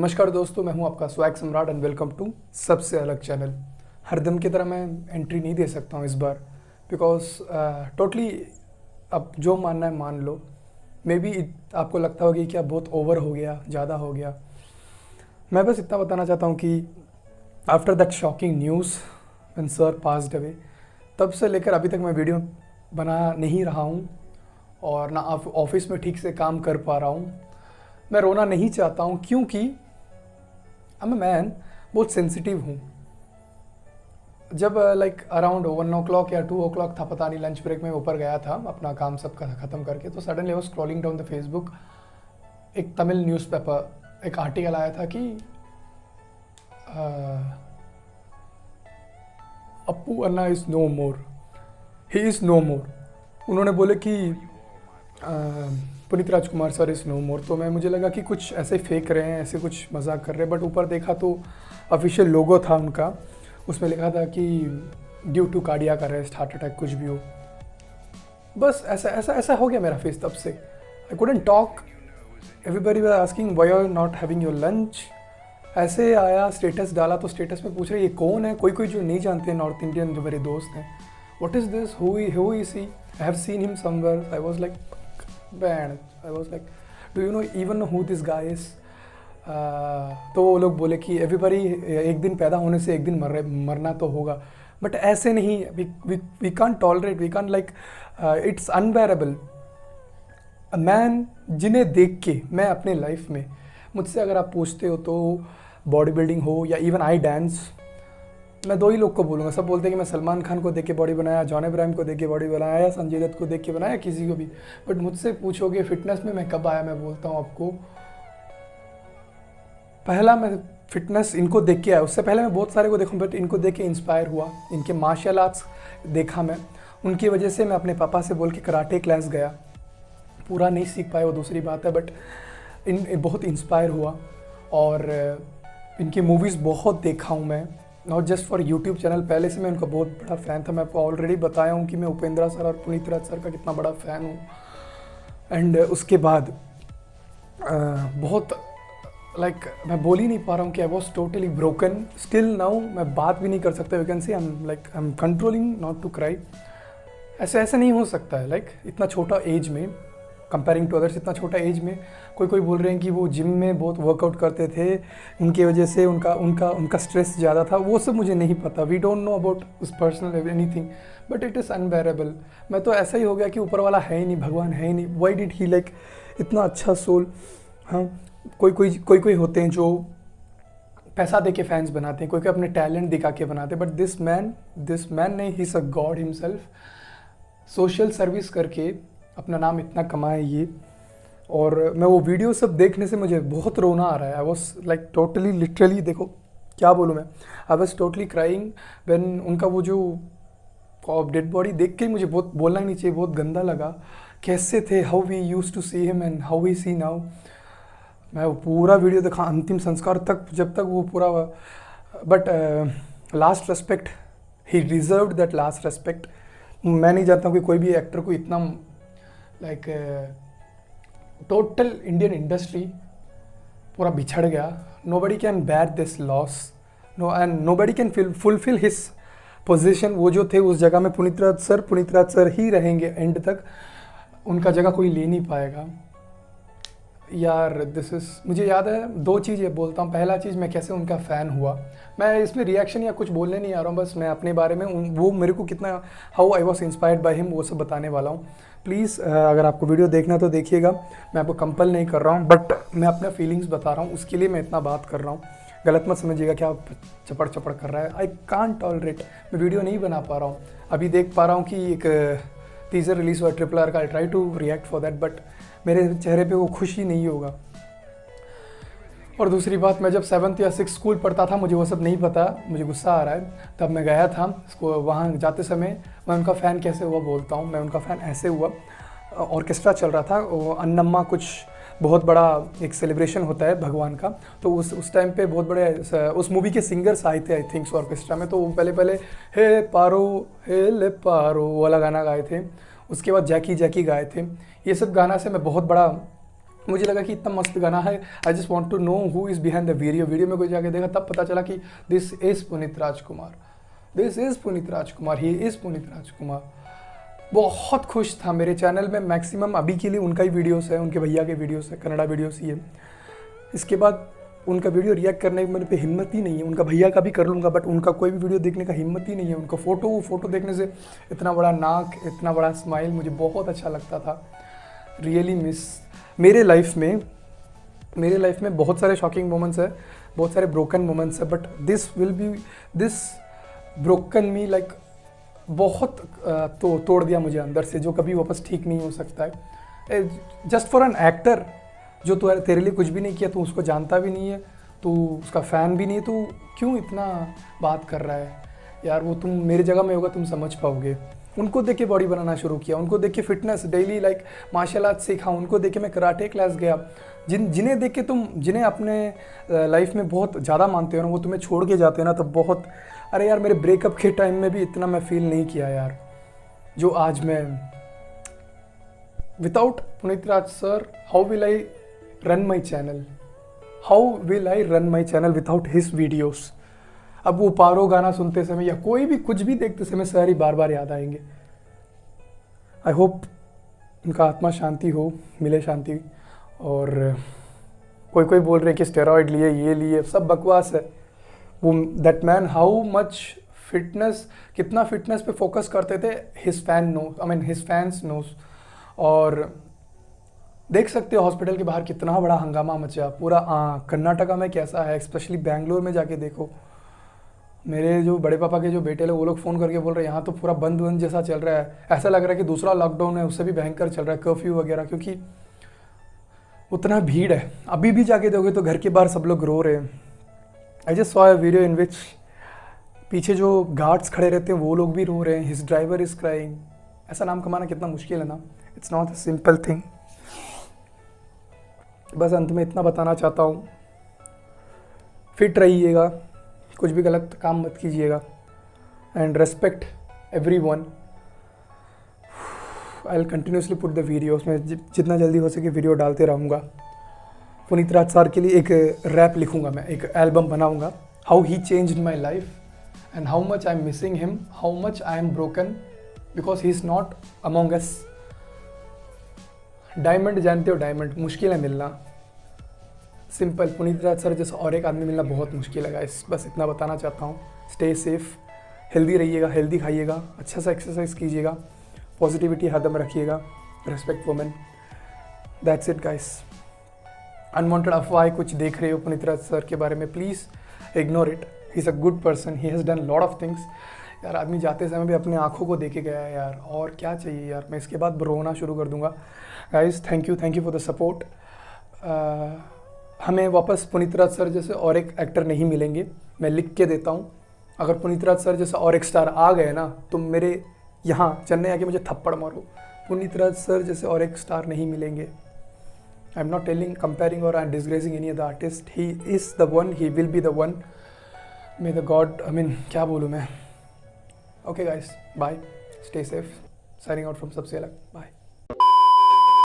नमस्कार दोस्तों, मैं हूं आपका स्वैग सम्राट एंड वेलकम टू सबसे अलग चैनल। हर दिन की तरह मैं एंट्री नहीं दे सकता हूं इस बार बिकॉज टोटली अब जो मानना है मान लो। मे बी आपको लगता होगा कि क्या बहुत ओवर हो गया, ज़्यादा हो गया। मैं बस इतना बताना चाहता हूं कि after that shocking news when sir passed away, तब से लेकर अभी तक मैं वीडियो बना नहीं रहा हूं और ना ऑफिस में ठीक से काम कर पा रहा हूं। मैं रोना नहीं चाहता हूं क्योंकि आई एम मैन, बहुत सेंसिटिव हूँ। जब लाइक अराउंड 1 o'clock या 2 o'clock था, पता नहीं, लंच ब्रेक में ऊपर गया था अपना काम सब ख़त्म करके, तो suddenly I was scrolling down the Facebook. एक तमिल न्यूज़पेपर एक आर्टिकल आया था कि Appu anna is no more, he is no more. उन्होंने बोले कि Puneeth Rajkumar sir is no more. तो मुझे लगा कि कुछ ऐसे फेंक रहे हैं, ऐसे कुछ मजाक कर रहे हैं, बट ऊपर देखा तो ऑफिशियल लोगो था उनका, उसमें लिखा था कि due to cardiac arrest, heart attack, कुछ भी हो। बस ऐसा ऐसा ऐसा हो गया मेरा फेस। तब से I couldn't talk. Everybody was asking why are not having your lunch. ऐसे आया, स्टेटस डाला तो स्टेटस में पूछ रहे ये कौन है। कोई जो नहीं जानते, नॉर्थ इंडियन जो मेरे दोस्त हैं, what is this, who is he, I have seen him somewhere. I was like band, I was like do you know even know who this guy is. तो वो लोग बोले कि एवरीबॉडी एक दिन पैदा होने से एक दिन मरना तो होगा, बट ऐसे नहीं। We can't tolerate, we can't like, it's unbearable. मैन जिन्हें देख के मैं अपने लाइफ में, मुझसे अगर आप पूछते हो तो बॉडी बिल्डिंग हो या इवन आई डांस, मैं दो ही लोग को बोलूँगा। सब बोलते हैं कि मैं सलमान खान को देख के बॉडी बनाया, जॉन इब्राहिम को देख के बॉडी बनाया, या संजय दत्त को देख के बनाया, किसी को भी। बट मुझसे पूछोगे फिटनेस में मैं कब आया, मैं बोलता हूँ आपको, पहला मैं फिटनेस इनको देख के आया। उससे पहले मैं बहुत सारे को देखूँ, बट इनको देख के इंस्पायर हुआ। इनके मार्शल आर्ट्स देखा मैं, उनकी वजह से मैं अपने पापा से बोल के कराटे क्लास गया। पूरा नहीं सीख पाया, वो दूसरी बात है, बट बहुत इंस्पायर हुआ। और इनकी मूवीज़ बहुत देखा हूँ मैं, not just for YouTube channel. पहले से मैं उनका बहुत बड़ा फ़ैन था। मैं आपको ऑलरेडी बताया हूँ कि मैं उपेंद्र सर और पुनीत राज सर का कितना बड़ा फ़ैन हूँ। एंड उसके बाद बहुत लाइक मैं बोल ही नहीं पा रहा हूँ कि I was totally broken. Still now मैं बात भी नहीं कर सकता। You can see I am controlling not to cry. ऐसे नहीं हो सकता है। लाइक इतना छोटा एज में, कंपेयरिंग टू अदर्स, इतना छोटा एज में कोई बोल रहे हैं कि वो जिम में बहुत वर्कआउट करते थे, उनकी वजह से उनका स्ट्रेस ज़्यादा था। वो सब मुझे नहीं पता। वी डोंट नो अबाउट उस personal anything, but it is unbearable. मैं तो ऐसा ही हो गया कि ऊपर वाला है ही नहीं, भगवान है ही नहीं। वाई डिड ही लाइक इतना अच्छा सोल। हाँ, कोई होते हैं जो पैसा दे के फैंस बनाते हैं, कोई अपने टैलेंट दिखा के बनाते हैं, बट दिस मैन नहीं, he is a God himself. Social service करके अपना नाम इतना कमाए ये। और मैं वो वीडियो सब देखने से मुझे बहुत रोना आ रहा है। I was like totally literally, देखो क्या बोलूँ मैं, आई वॉज टोटली क्राइंग व्हेन उनका वो जो डेड बॉडी देख के मुझे बहुत, बोलना ही नहीं चाहिए, बहुत गंदा लगा। कैसे थे, how we use to see him and how we see now. मैं वो पूरा वीडियो देखा अंतिम संस्कार तक, जब तक वो पूरा। But last respect, he deserved that last respect. मैं नहीं जानता हूँ कि कोई भी एक्टर को इतना लाइक टोटल इंडियन इंडस्ट्री पूरा बिछड़ गया। Nobody can bear this loss, no, and nobody can fulfil his position. वो जो थे उस जगह में पुनीत राज सर ही रहेंगे एंड तक। उनका जगह कोई ले नहीं पाएगा यार। दिस इज़, मुझे याद है दो चीज़ें बोलता हूँ। पहला चीज़, मैं कैसे उनका फ़ैन हुआ। मैं इसमें रिएक्शन या कुछ बोलने नहीं आ रहा हूँ, बस मैं अपने बारे में वो मेरे को कितना, how I was inspired by him, वो सब बताने वाला हूँ। प्लीज़ अगर आपको वीडियो देखना तो देखिएगा। मैं आपको कंपल नहीं कर रहा हूँ, बट मैं अपना फीलिंग्स बता रहा हूँ, उसके लिए मैं इतना बात कर रहा हूँ। गलत मत समझिएगा कि आप चपड़ कर रहा है। I can't tolerate. मैं वीडियो नहीं बना पा रहा हूँ। अभी देख पा रहा हूँ कि एक टीजर रिलीज़ हुआ RRR का। I try to react for that, but मेरे चेहरे पे वो खुशी नहीं होगा। और दूसरी बात, मैं जब 7th या 6th स्कूल पढ़ता था, मुझे वो सब नहीं पता। मुझे गुस्सा आ रहा है। तब मैं गया था वहाँ जाते समय। मैं उनका फ़ैन कैसे हुआ बोलता हूँ। मैं उनका फ़ैन ऐसे हुआ, ऑर्केस्ट्रा चल रहा था, अन्नम्मा कुछ बहुत बड़ा एक सेलिब्रेशन होता है भगवान का। तो उस टाइम पे बहुत बड़े उस मूवी के सिंगर्स आए थे आई थिंक ऑर्केस्ट्रा में। तो वो पहले हे पारो हे ले पारो वाला गाना गाए थे। उसके बाद जैकी गाए थे। ये सब गाना से मैं बहुत बड़ा मुझे लगा कि इतना मस्त गाना है, I just want to know who is behind the video में कोई जाके देखा तब पता चला कि this is Puneeth Rajkumar, this is Puneeth Rajkumar, he is Puneeth Rajkumar. बहुत खुश था। मेरे चैनल में मैक्सिमम अभी के लिए उनका ही वीडियोस है, उनके भैया के वीडियोस है, कन्नड़ा वीडियोस ही है। इसके बाद उनका वीडियो रिएक्ट करने की मेरे पे हिम्मत ही नहीं है। उनका भैया का भी कर लूँगा बट उनका कोई भी वीडियो देखने का हिम्मत ही नहीं है। उनका फ़ोटो देखने से इतना बड़ा नाक, इतना बड़ा स्माइल मुझे बहुत अच्छा लगता था। Really miss. मेरे लाइफ में बहुत सारे शॉकिंग मोमेंट्स है, बहुत सारे ब्रोकन मोमेंट्स है, but this broken me like बहुत तोड़ दिया मुझे अंदर से, जो कभी वापस ठीक नहीं हो सकता है। जस्ट फॉर एन एक्टर जो तेरे लिए कुछ भी नहीं किया, तू उसको जानता भी नहीं है, तू उसका फ़ैन भी नहीं है, तू क्यों इतना बात कर रहा है यार। वो तुम मेरी जगह में होगा तुम समझ पाओगे। उनको देख के बॉडी बनाना शुरू किया, उनको देख के fitness daily like martial art सीखा, उनको देख के मैं कराटे क्लास गया। जिन्हें देख के तुम जिन्हें अपने लाइफ में बहुत ज़्यादा मानते हो ना, वो तुम्हें छोड़ के जाते हैं ना, तब बहुत, अरे यार मेरे ब्रेकअप के टाइम में भी इतना मैं फील नहीं किया यार, जो आज मैं। Without Puneet Raj sir how will I run my channel, how will I run my channel without his videos. अब वो पारो गाना सुनते समय या कोई भी कुछ भी देखते समय सर ही बार बार याद आएंगे। आई होप उनका आत्मा शांति हो, मिले शांति। और कोई बोल रहे हैं कि स्टेरॉइड लिए, ये लिए, सब बकवास है। वो that man how much fitness, कितना फिटनेस पे फोकस करते थे, हिज फैंस नोस। और देख सकते हो हॉस्पिटल के बाहर कितना बड़ा हंगामा मचा पूरा। कर्नाटका में कैसा है, स्पेशली बैंगलोर में जाके देखो। मेरे जो बड़े पापा के जो बेटे लोग, वो लोग फ़ोन करके बोल रहे हैं यहाँ तो पूरा बंद जैसा चल रहा है, ऐसा लग रहा है कि दूसरा लॉकडाउन है, उससे भी भयंकर चल रहा है, कर्फ्यू वगैरह, क्योंकि उतना भीड़ है। अभी भी जाके देखोगे तो घर के बाहर सब लोग रो रहे हैं। I just saw a video in which पीछे जो गार्ड्स खड़े रहते हैं वो लोग भी रो रहे हैं, हिज ड्राइवर इज़ क्राइंग। ऐसा नाम कमाना कितना मुश्किल है ना, it's not a simple thing. बस अंत में इतना बताना चाहता हूँ, फिट रहिएगा, कुछ भी गलत काम मत कीजिएगा, and respect every one. I will continuously put the videos में जितना जल्दी हो सके वीडियो डालते रहूँगा। पुनीत राज सर के लिए एक रैप लिखूँगा मैं, एक एल्बम बनाऊँगा, how he changed my life and how much I am missing him, how much I am broken because he is not among us. Diamond जानते हो, डायमंड मुश्किल है मिलना, सिंपल। पुनीत राज सर जैसा और एक आदमी मिलना बहुत मुश्किल है गाइस। बस इतना बताना चाहता हूँ। स्टे सेफ, हेल्दी रहिएगा, हेल्दी खाइएगा, अच्छा सा एक्सरसाइज कीजिएगा, पॉजिटिविटी हरदम रखिएगा, respect women. That's it guys. Unwanted अफवाहें कुछ देख रहे हो पुनीत राज सर के बारे में, please ignore it. He is a good person, he has done lot of things. यार आदमी जाते समय भी अपने आँखों को देखे गया है यार, और क्या चाहिए यार। मैं इसके बाद रोना शुरू कर दूंगा। Guys thank you for the support. हमें वापस पुनीत राज सर जैसे और एक एक्टर नहीं मिलेंगे, मैं लिख के देता हूँ। अगर पुनीत राज सर जैसा और एक स्टार आ गए ना, तुम मेरे यहाँ चेन्नई आके मुझे थप्पड़ मारो। पुनीत राज सर जैसे और एक स्टार नहीं मिलेंगे। I am not telling, comparing और I am disgracing any other artist. He is the one, he will be the one. May the God, क्या बोलूँ मैं। Okay guys, bye, stay safe, signing out from सबसे अलग, bye.